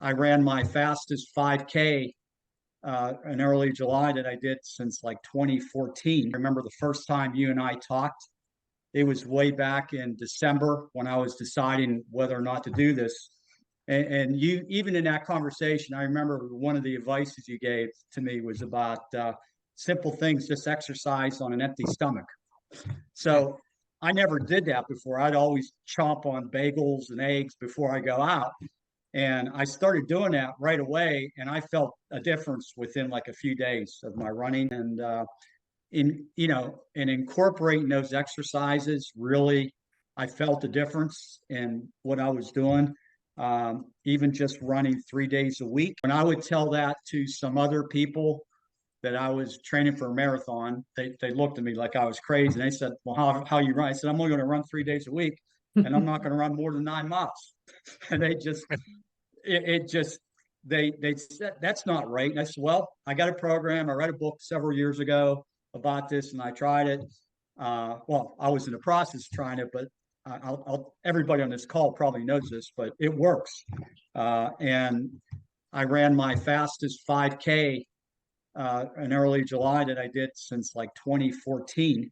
I ran my fastest 5K in early July that I did since like 2014. I remember the first time you and I talked. It was way back in December when I was deciding whether or not to do this. And you, even in that conversation, I remember one of the advices you gave to me was about simple things, just exercise on an empty stomach. So I never did that before. I'd always chomp on bagels and eggs before I go out. And I started doing that right away. And I felt a difference within like a few days of my running. And in incorporating those exercises, really, I felt a difference in what I was doing. Even just running 3 days a week. When I would tell that to some other people that I was training for a marathon, they looked at me like I was crazy. And they said, well, how you run? I said, I'm only going to run 3 days a week, and I'm not going to run more than 9 miles. And they just, it just, they said, that's not right. And I said, well, I got a program. I read a book several years ago about this, and I tried it. Well, I was in the process of trying it, but everybody on this call probably knows this, but it works. And I ran my fastest 5K in early July that I did since like 2014.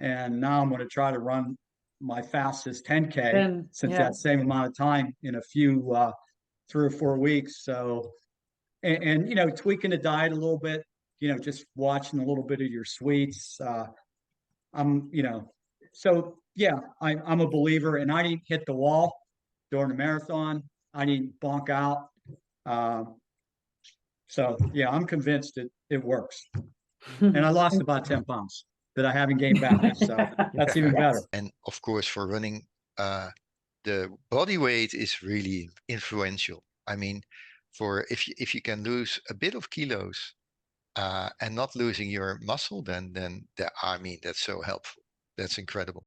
And now I'm going to try to run my fastest 10K since that same amount of time in a few 3 or 4 weeks. So, and tweaking the diet a little bit, just watching a little bit of your sweets. I'm, so yeah, I'm a believer, and I didn't hit the wall during the marathon. I didn't bonk out. So yeah, I'm convinced it works. And I lost about 10 pounds that I haven't gained back. So that's even better. And of course, for running, the body weight is really influential. I mean, for if you can lose a bit of kilos and not losing your muscle, then I mean, that's so helpful. That's incredible.